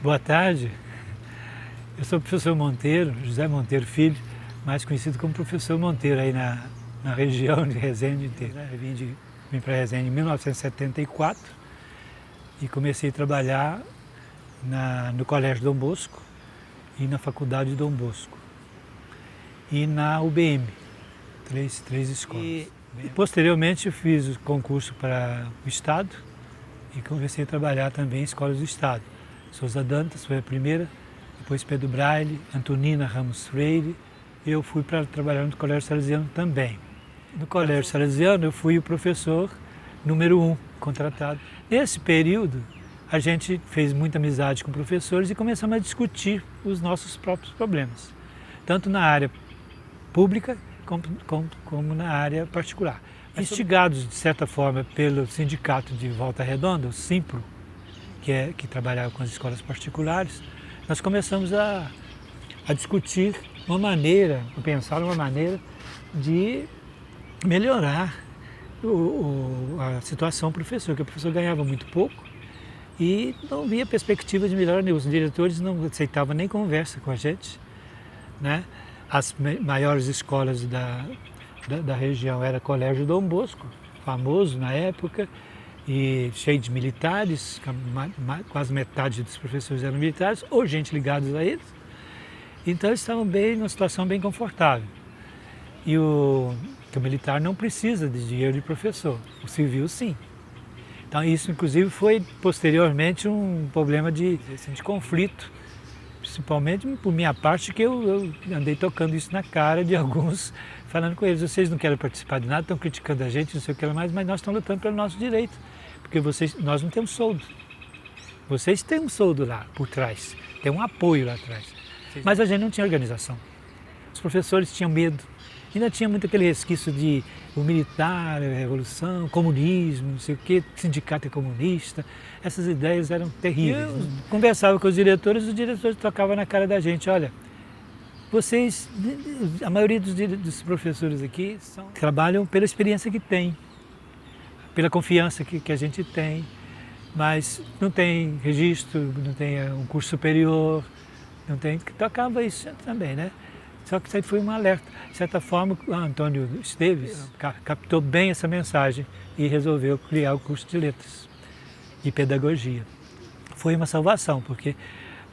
Boa tarde, eu sou o professor Monteiro, José Monteiro Filho, mais conhecido como professor Monteiro aí na região de Resende inteira. Eu vim para Resende em 1974 e comecei a trabalhar no Colégio Dom Bosco e na Faculdade Dom Bosco e na UBM, três escolas. E posteriormente eu fiz o concurso para o Estado e comecei a trabalhar também em escolas do Estado. Souza Dantas foi a primeira, depois Pedro Braille, Antonina Ramos Freire. Eu fui para trabalhar no Colégio Salesiano também. No Colégio Salesiano eu fui o professor número 1 contratado. Nesse período a gente fez muita amizade com professores e começamos a discutir os nossos próprios problemas, tanto na área pública como na área particular. Instigados, de certa forma, pelo sindicato de Volta Redonda, o Simpro, que trabalhava com as escolas particulares, nós começamos a discutir a pensar uma maneira de melhorar a situação do professor, porque o professor ganhava muito pouco e não via perspectiva de melhorar nenhuma. Os diretores não aceitavam nem conversa com a gente, né? As maiores escolas da região era Colégio Dom Bosco, famoso na época, e cheio de militares, quase metade dos professores eram militares, ou gente ligados a eles. Então eles estavam numa situação bem confortável. E o militar não precisa de dinheiro de professor, o civil sim. Então isso inclusive foi posteriormente um problema de conflito, principalmente por minha parte, que eu andei tocando isso na cara de alguns, falando com eles: vocês não querem participar de nada, estão criticando a gente, não sei o que mais, mas nós estamos lutando pelo nosso direito, porque nós não temos soldo. Vocês têm um soldo lá por trás, tem um apoio lá atrás, mas a gente não tinha organização. Os professores tinham medo, ainda tinha muito aquele resquício de o militar, a revolução, comunismo, não sei o que, sindicato é comunista. Essas ideias eram terríveis. Eu conversava com os diretores tocavam na cara da gente: olha, vocês, a maioria dos professores aqui trabalham pela experiência que tem, pela confiança que a gente tem, mas não tem registro, não tem um curso superior, não tem, tocava isso também, né? Só que isso aí foi um alerta. De certa forma, o Antônio Esteves captou bem essa mensagem e resolveu criar o curso de letras e pedagogia. Foi uma salvação, porque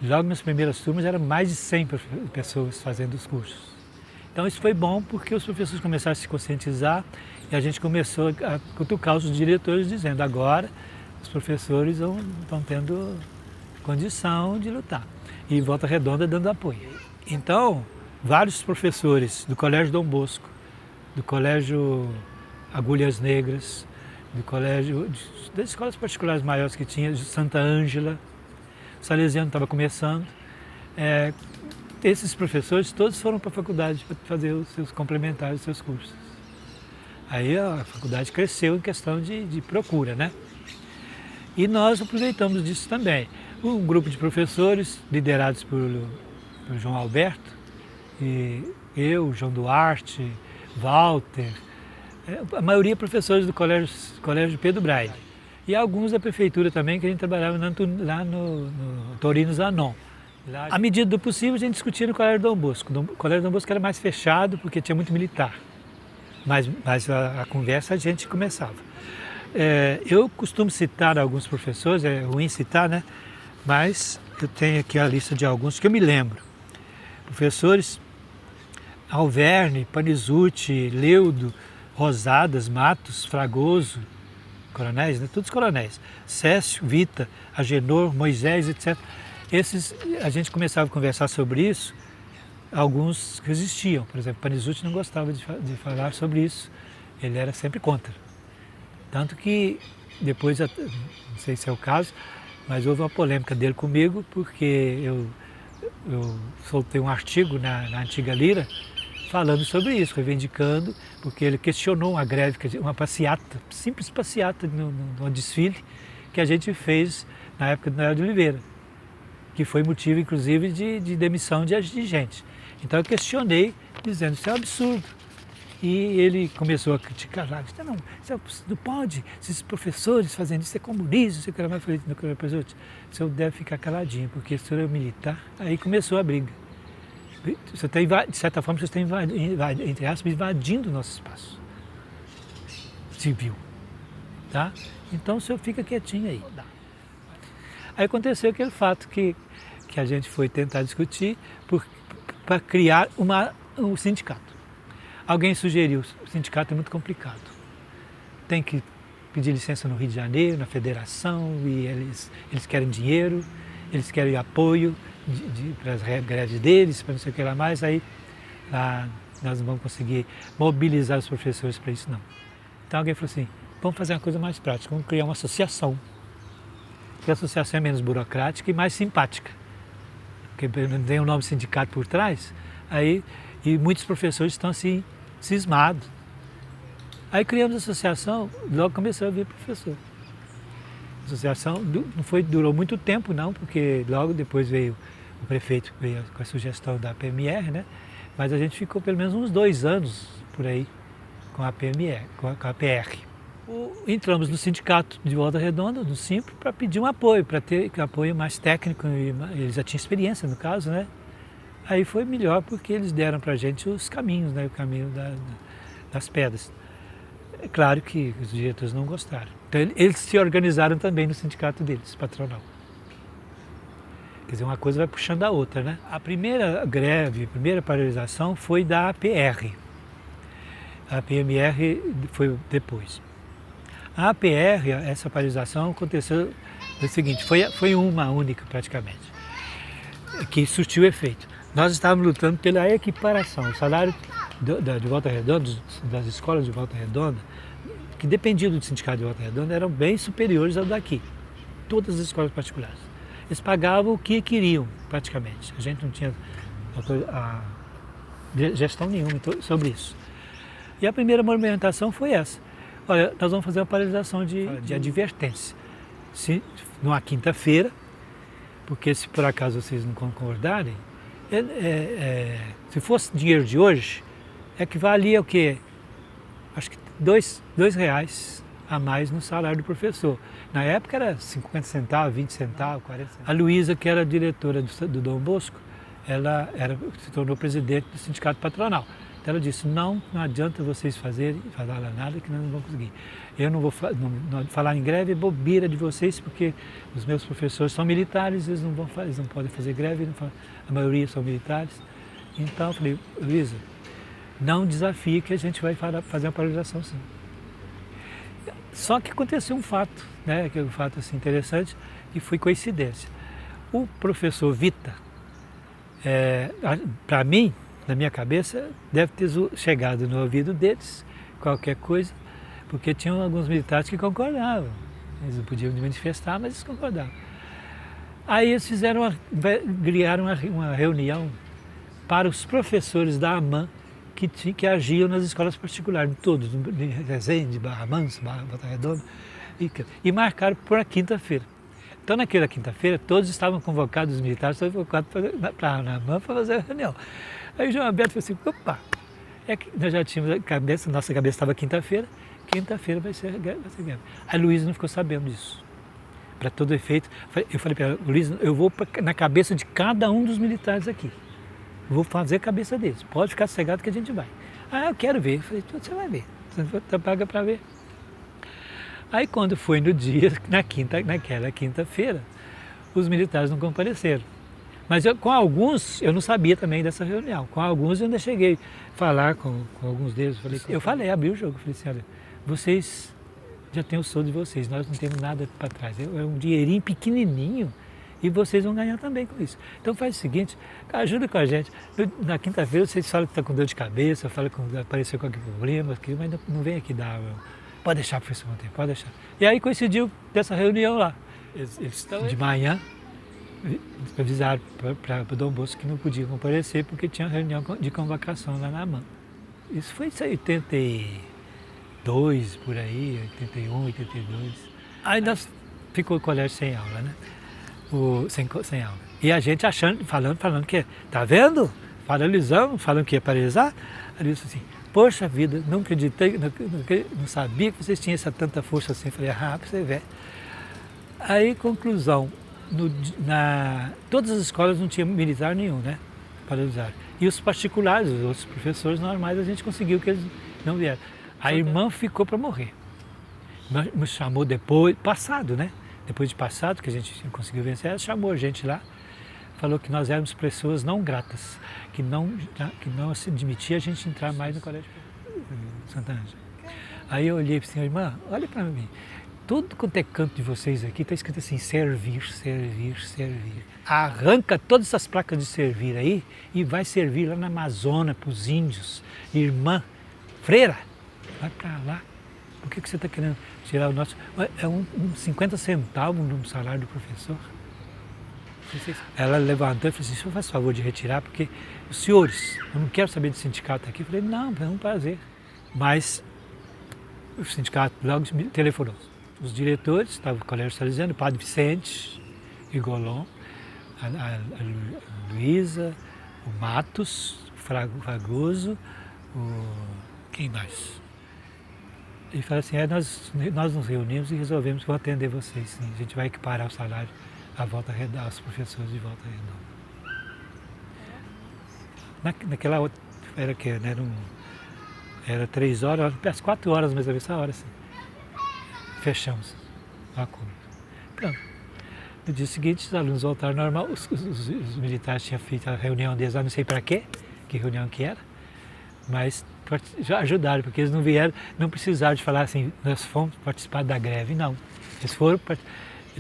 logo nas primeiras turmas eram mais de 100 pessoas fazendo os cursos. Então isso foi bom porque os professores começaram a se conscientizar e a gente começou a cutucar os diretores dizendo: agora os professores estão tendo condição de lutar. E Volta Redonda dando apoio. Então, vários professores do Colégio Dom Bosco, do Colégio Agulhas Negras, do colégio, das escolas particulares maiores que tinha, de Santa Ângela, o Salesiano estava começando. Esses professores todos foram para a faculdade para fazer os seus complementares, os seus cursos. Aí a faculdade cresceu em questão de procura, né? E nós aproveitamos disso também. Um grupo de professores liderados por João Alberto, e eu, João Duarte, Walter, a maioria professores do colégio Pedro Braille. E alguns da prefeitura também, que a gente trabalhava lá no Torino Zanon. À medida do possível, a gente discutia no Colégio Dom Bosco. O Colégio Dom Bosco era mais fechado, porque tinha muito militar. Mas a conversa a gente começava. Eu costumo citar alguns professores, é ruim citar, né? Mas eu tenho aqui a lista de alguns que eu me lembro. Professores Alverne, Panizuti, Leudo, Rosadas, Matos, Fragoso, coronéis, né? Todos coronéis. Cécio, Vita, Agenor, Moisés, etc. Esses, a gente começava a conversar sobre isso, alguns resistiam. Por exemplo, Panizuti não gostava de falar sobre isso, ele era sempre contra. Tanto que depois, não sei se é o caso, mas houve uma polêmica dele comigo, porque eu soltei um artigo na Antiga Lira falando sobre isso, reivindicando, porque ele questionou uma greve, uma passeata, simples passeata no desfile que a gente fez na época do Noel de Oliveira, que foi motivo, inclusive, de demissão de gente. Então eu questionei, dizendo: isso é um absurdo. E ele começou a criticar lá, disse, não pode, esses professores fazendo isso é comunismo, sei o que lá mais. Eu falei, professor, o senhor deve ficar caladinho, porque o senhor é um militar. Aí começou a briga. Você está, de certa forma, você está entre aspas, invadindo o nosso espaço civil. Tá? Então o senhor fica quietinho aí. Aí aconteceu aquele fato que a gente foi tentar discutir para criar um sindicato. Alguém sugeriu, o sindicato é muito complicado. Tem que pedir licença no Rio de Janeiro, na federação, e eles querem dinheiro, eles querem apoio para as greves deles, para não sei o que lá mais, aí nós não vamos conseguir mobilizar os professores para isso não. Então alguém falou assim, vamos fazer uma coisa mais prática, vamos criar uma associação. Que a associação é menos burocrática e mais simpática. Porque tem o nome sindicato por trás, aí, e muitos professores estão assim, cismados. Aí criamos a associação, logo começou a vir professor. A associação durou muito tempo não, porque logo depois veio o prefeito veio com a sugestão da PMR, né? Mas a gente ficou pelo menos uns 2 anos por aí com a PMR, com a PR. Entramos no sindicato de Volta Redonda, do Simpro, para pedir um apoio, para ter um apoio mais técnico, eles já tinham experiência no caso, né? Aí foi melhor porque eles deram para a gente os caminhos, né? O caminho das pedras. É claro que os diretores não gostaram. Então eles se organizaram também no sindicato deles, patronal. Quer dizer, uma coisa vai puxando a outra, né? A primeira greve, a primeira paralisação foi da APR. A PMR foi depois. A APR, essa paralisação aconteceu do seguinte, foi uma única praticamente, que surtiu efeito. Nós estávamos lutando pela equiparação, o salário de Volta Redonda, das escolas de Volta Redonda, que dependiam do sindicato de Volta Redonda, eram bem superiores ao daqui, todas as escolas particulares. Eles pagavam o que queriam, praticamente. A gente não tinha gestão nenhuma sobre isso. E a primeira movimentação foi essa. Olha, nós vamos fazer uma paralisação de advertência. Numa quinta-feira, porque se por acaso vocês não concordarem, se fosse dinheiro de hoje, equivalia ao quê? Acho que R$2 a mais no salário do professor. Na época era 50 centavos, 20 centavos, 40 centavos. A Luísa, que era diretora do Dom Bosco, ela se tornou presidente do sindicato patronal. Então ela disse, não adianta vocês falar nada que nós não vamos conseguir. Eu não vou falar em greve, é bobeira de vocês, porque os meus professores são militares, eles não podem fazer greve, a maioria são militares. Então eu falei, Luísa, não desafie que a gente vai fazer uma paralisação sim. Só que aconteceu um fato, né, que é um fato assim, interessante, e foi coincidência. O professor Vita, para mim, na minha cabeça, deve ter chegado no ouvido deles qualquer coisa, porque tinham alguns militares que concordavam. Eles não podiam manifestar, mas eles concordavam. Aí eles criaram uma reunião para os professores da AMAN que agiam nas escolas particulares, todos, de Resende, Barra Mansa, Volta Redonda, e marcaram para a quinta-feira. Então, naquela quinta-feira, todos estavam convocados, os militares estavam convocados para a AMAN para fazer a reunião. Aí o João Alberto falou assim, opa, é que nós já tínhamos a cabeça, nossa cabeça estava quinta-feira vai ser guerra. A Luísa não ficou sabendo disso. Para todo efeito, eu falei para ela, Luísa, eu vou na cabeça de cada um dos militares aqui. Vou fazer a cabeça deles, pode ficar sossegado que a gente vai. Ah, eu quero ver. Eu falei, você vai ver, você paga para ver. Aí quando foi no dia, naquela quinta-feira, os militares não compareceram. Mas com alguns, eu não sabia também dessa reunião. Com alguns eu ainda cheguei a falar com alguns deles. Abri o jogo, falei assim, olha, vocês já têm o soldo de vocês, nós não temos nada para trás. É um dinheirinho pequenininho e vocês vão ganhar também com isso. Então faz o seguinte, ajuda com a gente. Na quinta-feira vocês falam que está com dor de cabeça, falam que apareceu com algum problema, mas não vem aqui dar... Pode deixar, professor Monteiro, pode deixar. E aí coincidiu dessa reunião lá. Eles de manhã avisaram para o Dom Bosco que não podia comparecer porque tinha reunião de convocação lá na AMAN. Isso foi em 82, por aí, 81, 82. Aí nós ficou o colégio sem aula, né? Sem aula. E a gente falando que, tá vendo? Paralisamos, falando que ia paralisar. Aí ele disse assim, poxa vida, não acreditei, não sabia que vocês tinham essa tanta força assim. Falei, pra você ver. Aí, conclusão, todas as escolas não tinham militar nenhum, né, para usar. E os particulares, os outros professores normais, a gente conseguiu que eles não vieram. A irmã ficou para morrer. Me chamou depois, passado, né? Depois de passado, que a gente conseguiu vencer, ela chamou a gente lá, falou que nós éramos pessoas não gratas, que não se admitia a gente entrar mais no colégio Santa Ângela. Aí eu olhei para assim, irmã, olha para mim, tudo quanto é canto de vocês aqui está escrito assim, servir, servir, servir. Arranca todas essas placas de servir aí e vai servir lá na Amazônia para os índios. Irmã, freira, vai para lá. Por que você está querendo tirar o nosso... É 50 centavos no salário do professor. Ela levantou e falou assim, o senhor faz favor de retirar, porque os senhores, eu não quero saber de sindicato aqui. Eu falei, não, é um prazer. Mas o sindicato logo me telefonou. Os diretores, estava o Colégio Salesiano, o Padre Vicente, Igolon, a Luísa, o Matos, o Fragoso, quem mais? E falaram assim, nós nos reunimos e resolvemos que vamos atender vocês, sim. A gente vai equiparar o salário à Volta Redonda, aos professores de Volta Redonda. Naquela outra, era o quê? Era 3 horas, às 4 horas mais ou menos, essa hora assim. Fechamos o acordo. Pronto. No dia seguinte, os alunos voltaram normal, os militares tinham feito a reunião deles lá, não sei para quê, que reunião que era, mas já ajudaram, porque eles não vieram, não precisaram de falar assim, nós fomos participar da greve, não. Eles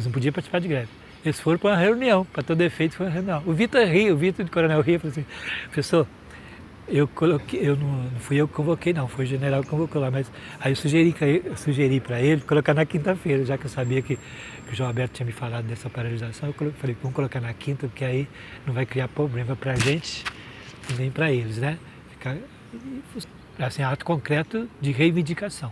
não podiam participar de greve. Eles foram para uma reunião, para todo efeito foi uma reunião. O Vitor de Coronel Rio, falou assim, professor, não fui eu que convoquei não, foi o general que convocou lá, mas aí eu sugeri para ele colocar na quinta-feira, já que eu sabia que o João Alberto tinha me falado dessa paralisação, eu falei, vamos colocar na quinta, porque aí não vai criar problema para a gente e nem para eles, né? Assim, ato concreto de reivindicação.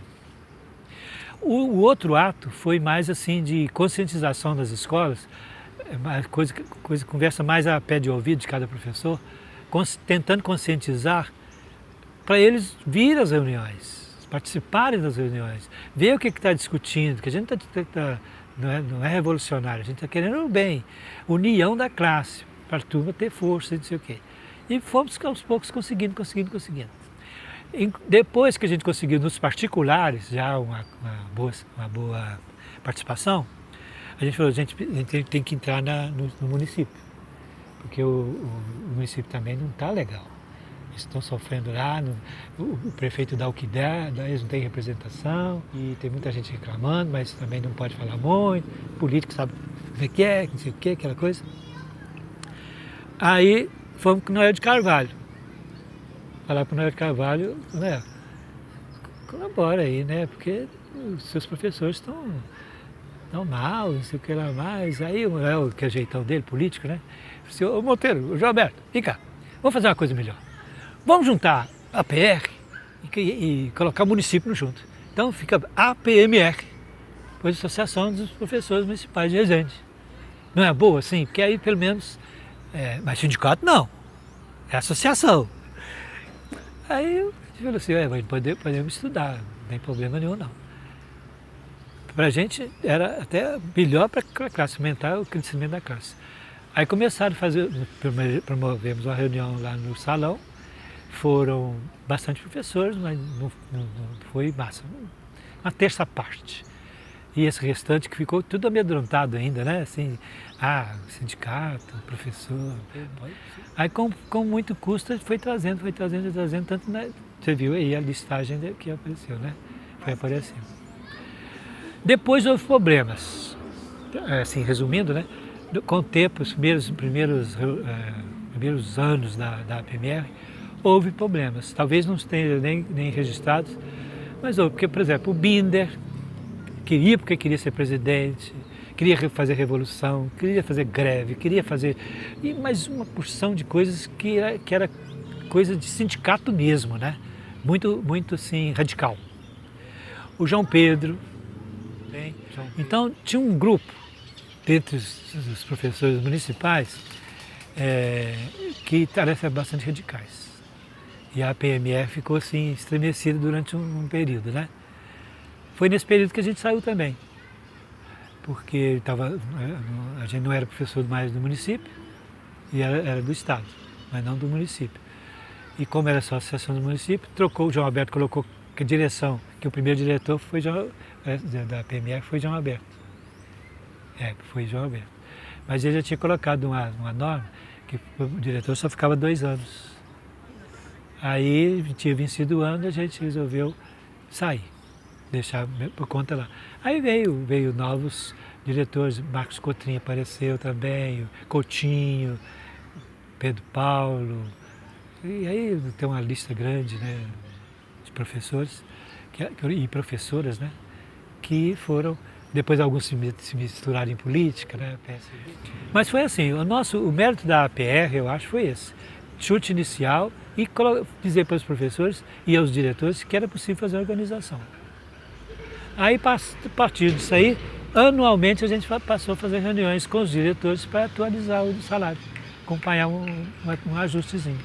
O outro ato foi mais assim de conscientização das escolas, conversa mais a pé de ouvido de cada professor, tentando conscientizar para eles vir às reuniões, participarem das reuniões, ver o que está discutindo, que a gente não é revolucionário, a gente está querendo o bem, união da classe, para a turma ter força, não sei o quê. E fomos aos poucos conseguindo. Depois que a gente conseguiu nos particulares já uma boa participação, a gente falou, a gente tem que entrar no município, porque o município também não está legal. Eles estão sofrendo lá, o prefeito dá o que dá, eles não têm representação, e tem muita gente reclamando, mas também não pode falar muito, político sabe o que é, não sei o que, aquela coisa. Aí fomos com o Noel de Carvalho. Falar para o Noel de Carvalho, né, colabora aí, né, porque os seus professores estão mal, não sei o que lá mais. Aí o Noel, que é o jeitão dele, político, né, disse, ô Monteiro, ô João Alberto, vem cá, vamos fazer uma coisa melhor. Vamos juntar a PR e colocar o município junto. Então fica APMR, pois Associação dos Professores Municipais de Resende. Não é boa assim? Porque aí pelo menos, mas sindicato não, é associação. Aí eu falei assim, podemos estudar, não tem problema nenhum não. Para a gente era até melhor para a classe, aumentar o crescimento da classe. Aí começaram a fazer, promovemos uma reunião lá no salão, foram bastante professores, mas não foi massa, uma terça parte. E esse restante que ficou tudo amedrontado ainda, né? Assim, sindicato, professor. Aí com muito custo foi trazendo, tanto, né? Você viu aí a listagem que apareceu, né? Foi aparecendo. Depois houve problemas, assim, resumindo, né? Com o tempo, os primeiros anos da APMR, houve problemas. Talvez não tenha nem registrados, mas houve, porque, por exemplo, o Binder porque queria ser presidente, queria fazer revolução, queria fazer greve, queria fazer... E mais uma porção de coisas que era coisa de sindicato mesmo, né? Muito assim, radical. O João Pedro. Então, tinha um grupo, dentre os professores municipais, que tarefa bastante radicais. E a PME ficou assim, estremecida durante um período, né? Foi nesse período que a gente saiu também, porque a gente não era professor mais do município, e era do Estado, mas não do município. E como era só a associação do município, trocou, o João Alberto colocou que a direção, que o primeiro diretor foi da PME foi João Alberto. Foi João Alberto. Mas ele já tinha colocado uma norma que o diretor só ficava 2 anos. Aí tinha vencido o ano, a gente resolveu sair, deixar por conta lá. Aí veio novos diretores, Marcos Cotrim apareceu também, Coutinho, Pedro Paulo, e aí tem uma lista grande, né, de professores e professoras, né, que foram, depois alguns se misturaram em política, né, PSB. Mas foi assim, o mérito da APR, eu acho, foi esse. Chute inicial e dizer para os professores e aos diretores que era possível fazer organização. Aí, a partir disso aí, anualmente a gente passou a fazer reuniões com os diretores para atualizar o salário, acompanhar um ajustezinho.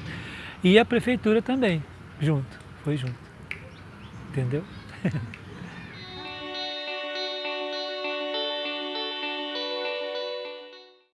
E a prefeitura também, foi junto, entendeu?